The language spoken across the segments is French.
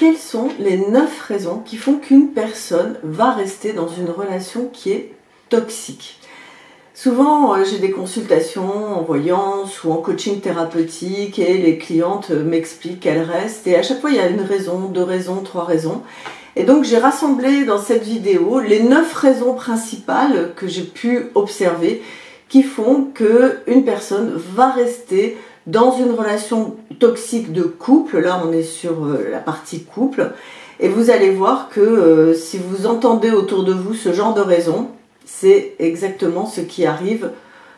Quelles sont les 9 raisons qui font qu'une personne va rester dans une relation qui est toxique? Souvent, j'ai des consultations en voyance ou en coaching thérapeutique et les clientes m'expliquent qu'elles restent. Et à chaque fois, il y a une raison, 2 raisons, 3 raisons. Et donc, j'ai rassemblé dans cette vidéo les 9 raisons principales que j'ai pu observer qui font qu'une personne va rester dans une relation toxique de couple. Là, on est sur la partie couple. Et vous allez voir que si vous entendez autour de vous ce genre de raisons, c'est exactement ce qui arrive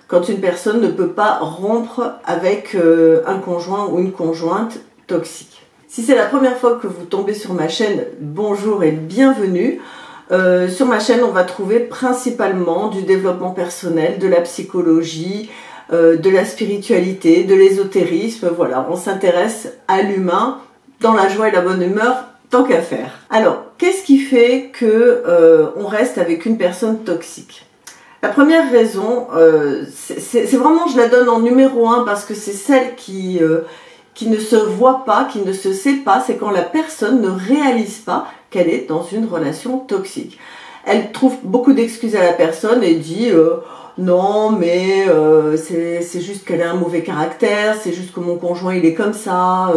quand une personne ne peut pas rompre avec un conjoint ou une conjointe toxique. Si c'est la première fois que vous tombez sur ma chaîne, bonjour et bienvenue. Sur ma chaîne, on va trouver principalement du développement personnel, de la psychologie, de la spiritualité, de l'ésotérisme. Voilà, on s'intéresse à l'humain dans la joie et la bonne humeur, tant qu'à faire. Alors, qu'est-ce qui fait que on reste avec une personne toxique? La première raison, c'est vraiment, je la donne en numéro 1 parce que c'est celle qui ne se voit pas, qui ne se sait pas, c'est quand la personne ne réalise pas qu'elle est dans une relation toxique. Elle trouve beaucoup d'excuses à la personne et dit non mais c'est juste qu'elle a un mauvais caractère, c'est juste que mon conjoint il est comme ça,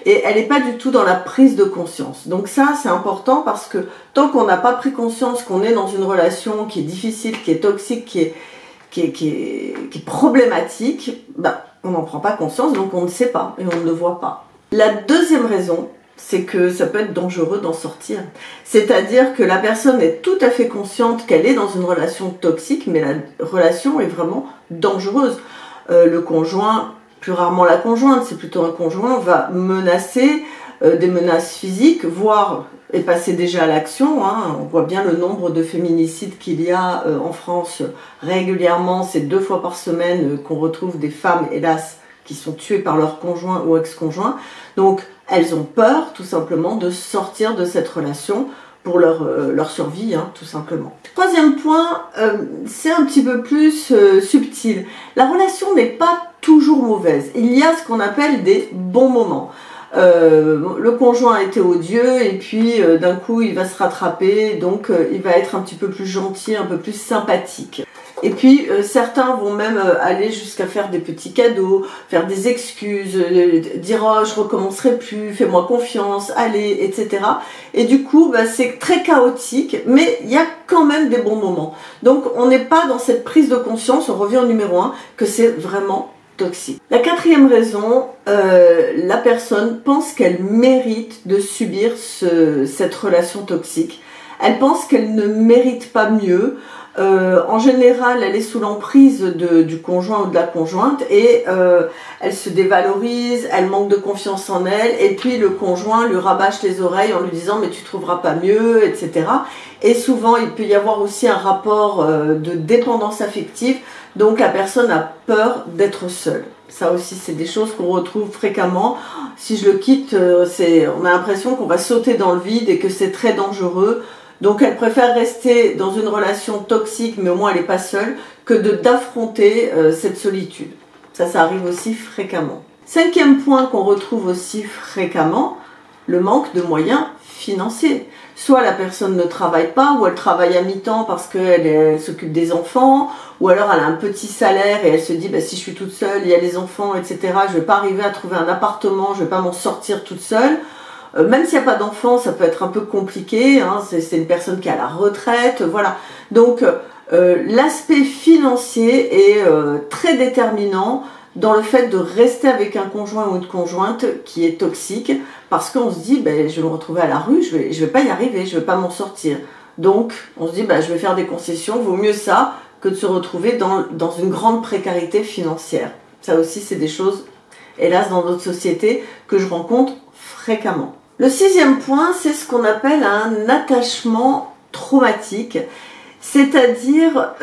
et elle n'est pas du tout dans la prise de conscience. Donc ça c'est important parce que tant qu'on n'a pas pris conscience qu'on est dans une relation qui est difficile, qui est toxique, qui est problématique, bah, on n'en prend pas conscience, donc on ne sait pas et on ne le voit pas. La deuxième raison, c'est que ça peut être dangereux d'en sortir. C'est-à-dire que la personne est tout à fait consciente qu'elle est dans une relation toxique, mais la relation est vraiment dangereuse. Le conjoint, plus rarement la conjointe, c'est plutôt un conjoint, va menacer, des menaces physiques, voire est passé déjà à l'action. Hein. On voit bien le nombre de féminicides qu'il y a en France régulièrement. C'est 2 fois par semaine qu'on retrouve des femmes, hélas, qui sont tuées par leur conjoint ou ex-conjoint. Donc, elles ont peur, tout simplement, de sortir de cette relation pour leur survie, hein, tout simplement. Troisième point, c'est un petit peu plus subtil. La relation n'est pas toujours mauvaise. Il y a ce qu'on appelle des bons moments. Le conjoint a été odieux et puis d'un coup il va se rattraper, donc il va être un petit peu plus gentil, un peu plus sympathique. Et puis certains vont même aller jusqu'à faire des petits cadeaux, faire des excuses, dire oh je recommencerai plus, fais-moi confiance, allez, etc. Et du coup bah, c'est très chaotique, mais il y a quand même des bons moments. Donc on n'est pas dans cette prise de conscience, on revient au numéro 1, que c'est vraiment toxique. La 4e raison, la personne pense qu'elle mérite de subir cette relation toxique. Elle pense qu'elle ne mérite pas mieux. En général, elle est sous l'emprise du conjoint ou de la conjointe et elle se dévalorise, elle manque de confiance en elle et puis le conjoint lui rabâche les oreilles en lui disant mais tu trouveras pas mieux, etc. Et souvent, il peut y avoir aussi un rapport de dépendance affective, donc la personne a peur d'être seule. Ça aussi, c'est des choses qu'on retrouve fréquemment. Si je le quitte, on a l'impression qu'on va sauter dans le vide et que c'est très dangereux. Donc elle préfère rester dans une relation toxique, mais au moins elle n'est pas seule, que d'affronter cette solitude. Ça arrive aussi fréquemment. 5e point qu'on retrouve aussi fréquemment, le manque de moyens financiers. Soit la personne ne travaille pas, ou elle travaille à mi-temps parce qu'elle s'occupe des enfants, ou alors elle a un petit salaire et elle se dit bah, si je suis toute seule, il y a les enfants, etc. Je ne vais pas arriver à trouver un appartement, je ne vais pas m'en sortir toute seule. Même s'il n'y a pas d'enfants, ça peut être un peu compliqué, hein, c'est une personne qui est à la retraite, voilà. Donc l'aspect financier est très déterminant dans le fait de rester avec un conjoint ou une conjointe qui est toxique, parce qu'on se dit ben, je vais me retrouver à la rue, je vais pas y arriver, je vais pas m'en sortir. Donc on se dit ben, je vais faire des concessions, vaut mieux ça que de se retrouver dans une grande précarité financière. Ça aussi c'est des choses, hélas dans notre société, que je rencontre fréquemment. Le 6e point, c'est ce qu'on appelle un attachement traumatique, c'est-à-dire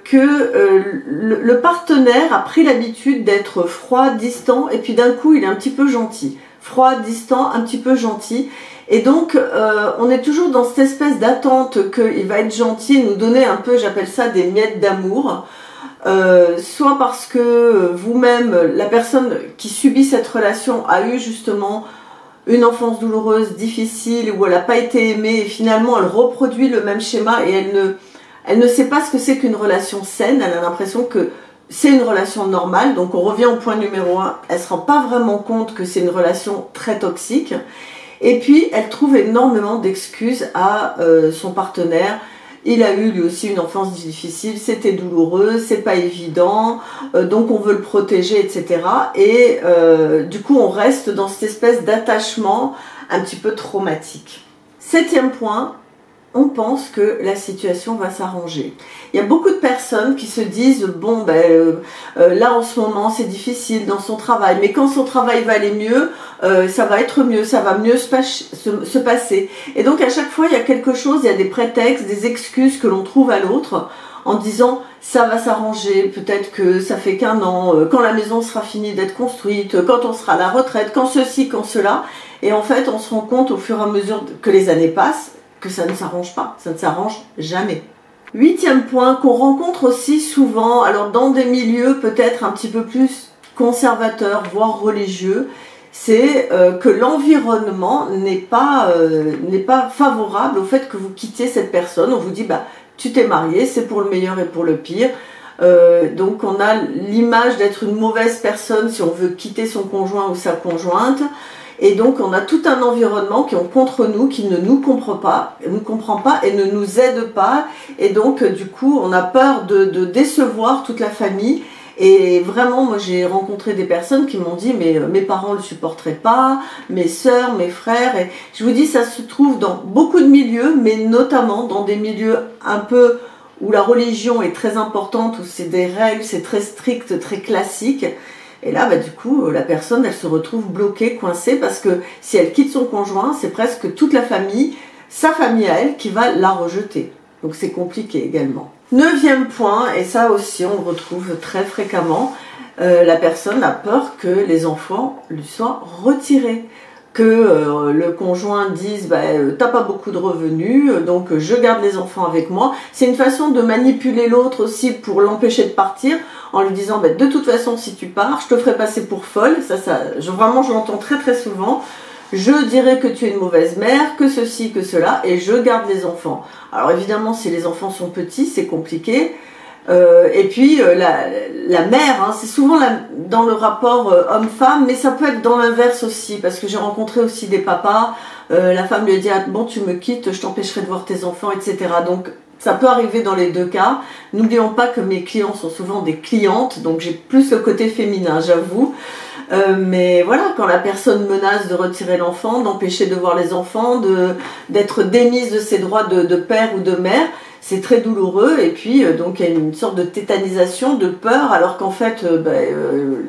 que le partenaire a pris l'habitude d'être froid, distant, et puis d'un coup il est un petit peu gentil. Froid, distant, un petit peu gentil. Et donc on est toujours dans cette espèce d'attente qu'il va être gentil et nous donner un peu, j'appelle ça des miettes d'amour. Soit parce que vous-même, la personne qui subit cette relation a eu justement une enfance douloureuse, difficile, où elle n'a pas été aimée, et finalement elle reproduit le même schéma et elle ne sait pas ce que c'est qu'une relation saine, elle a l'impression que c'est une relation normale, donc on revient au point numéro 1, elle ne se rend pas vraiment compte que c'est une relation très toxique, et puis elle trouve énormément d'excuses à son partenaire. Il a eu lui aussi une enfance difficile, c'était douloureux, c'est pas évident, donc on veut le protéger, etc. Et du coup on reste dans cette espèce d'attachement un petit peu traumatique. 7e point, on pense que la situation va s'arranger. Il y a beaucoup de personnes qui se disent bon là en ce moment c'est difficile dans son travail, mais quand son travail va aller mieux, ça va être mieux, ça va mieux se passer. Et donc à chaque fois il y a quelque chose, il y a des prétextes, des excuses que l'on trouve à l'autre en disant ça va s'arranger, peut-être que ça fait qu'un an, quand la maison sera finie d'être construite, quand on sera à la retraite, quand ceci, quand cela. Et en fait on se rend compte au fur et à mesure que les années passent que ça ne s'arrange pas, ça ne s'arrange jamais. 8e point qu'on rencontre aussi souvent, alors dans des milieux peut-être un petit peu plus conservateurs, voire religieux, c'est que l'environnement n'est pas favorable au fait que vous quittiez cette personne. On vous dit tu t'es marié, c'est pour le meilleur et pour le pire. Donc on a l'image d'être une mauvaise personne si on veut quitter son conjoint ou sa conjointe. Et donc on a tout un environnement qui est contre nous, qui ne nous comprend pas et ne nous aide pas. Et donc du coup on a peur de décevoir toute la famille. Et vraiment moi j'ai rencontré des personnes qui m'ont dit mais mes parents ne le supporteraient pas, mes sœurs, mes frères. Et je vous dis ça se trouve dans beaucoup de milieux, mais notamment dans des milieux un peu où la religion est très importante, où c'est des règles, c'est très strict, très classique. Et là, du coup, la personne, elle se retrouve bloquée, coincée, parce que si elle quitte son conjoint, c'est presque toute la famille, sa famille à elle, qui va la rejeter. Donc c'est compliqué également. 9e point, et ça aussi on le retrouve très fréquemment, la personne a peur que les enfants lui soient retirés. Que le conjoint dise t'as pas beaucoup de revenus, donc je garde les enfants avec moi. C'est une façon de manipuler l'autre aussi pour l'empêcher de partir, en lui disant de toute façon si tu pars, je te ferai passer pour folle. Vraiment je l'entends très très souvent. Je dirais que tu es une mauvaise mère, que ceci, que cela, et je garde les enfants. Alors évidemment si les enfants sont petits c'est compliqué. Et puis la mère, c'est souvent dans le rapport homme-femme, mais ça peut être dans l'inverse aussi, parce que j'ai rencontré aussi des papas, la femme lui dit bon tu me quittes, je t'empêcherai de voir tes enfants, etc. Donc ça peut arriver dans les deux cas. N'oublions pas que mes clients sont souvent des clientes, donc j'ai plus le côté féminin, j'avoue. Mais voilà, quand la personne menace de retirer l'enfant, d'empêcher de voir les enfants, d'être démise de ses droits de père ou de mère, c'est très douloureux. Et puis donc il y a une sorte de tétanisation, de peur, alors qu'en fait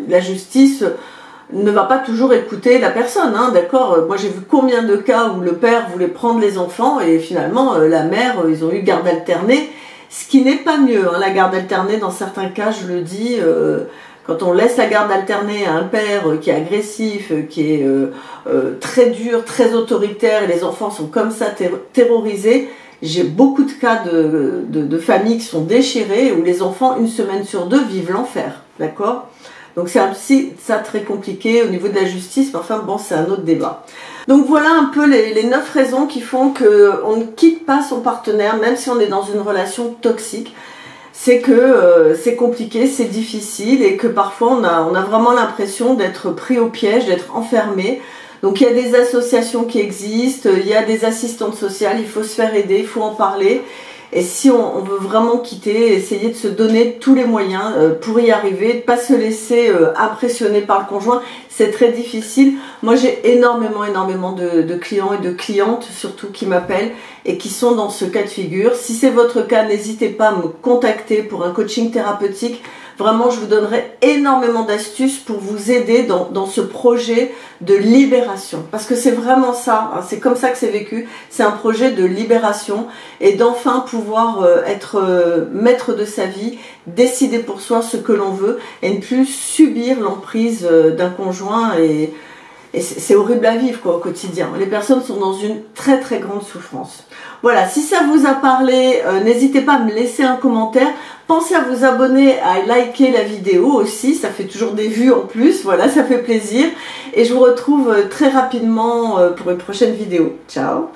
la justice ne va pas toujours écouter la personne, d'accord. Moi j'ai vu combien de cas où le père voulait prendre les enfants et finalement la mère, ils ont eu garde alternée, ce qui n'est pas mieux, la garde alternée dans certains cas, je le dis, quand on laisse la garde alternée à un père qui est agressif, qui est très dur, très autoritaire, et les enfants sont comme ça terrorisés. J'ai beaucoup de cas de familles qui sont déchirées, où les enfants, une semaine sur deux, vivent l'enfer, d'accord. Donc c'est aussi ça très compliqué au niveau de la justice, mais enfin bon, c'est un autre débat. Donc voilà un peu les 9 raisons qui font qu'on ne quitte pas son partenaire, même si on est dans une relation toxique. C'est que c'est compliqué, c'est difficile, et que parfois on a vraiment l'impression d'être pris au piège, d'être enfermé. Donc il y a des associations qui existent, il y a des assistantes sociales, il faut se faire aider, il faut en parler. Et si on veut vraiment quitter, essayer de se donner tous les moyens pour y arriver, de ne pas se laisser impressionner par le conjoint, c'est très difficile. Moi j'ai énormément de clients et de clientes surtout qui m'appellent et qui sont dans ce cas de figure. Si c'est votre cas, n'hésitez pas à me contacter pour un coaching thérapeutique. Vraiment, je vous donnerai énormément d'astuces pour vous aider dans ce projet de libération. Parce que c'est vraiment ça, c'est comme ça que c'est vécu. C'est un projet de libération et d'enfin pouvoir être maître de sa vie, décider pour soi ce que l'on veut et ne plus subir l'emprise d'un conjoint. Et c'est horrible à vivre quoi, au quotidien. Les personnes sont dans une très très grande souffrance. Voilà, si ça vous a parlé, n'hésitez pas à me laisser un commentaire. Pensez à vous abonner, à liker la vidéo aussi, ça fait toujours des vues en plus, voilà, ça fait plaisir. Et je vous retrouve très rapidement pour une prochaine vidéo. Ciao!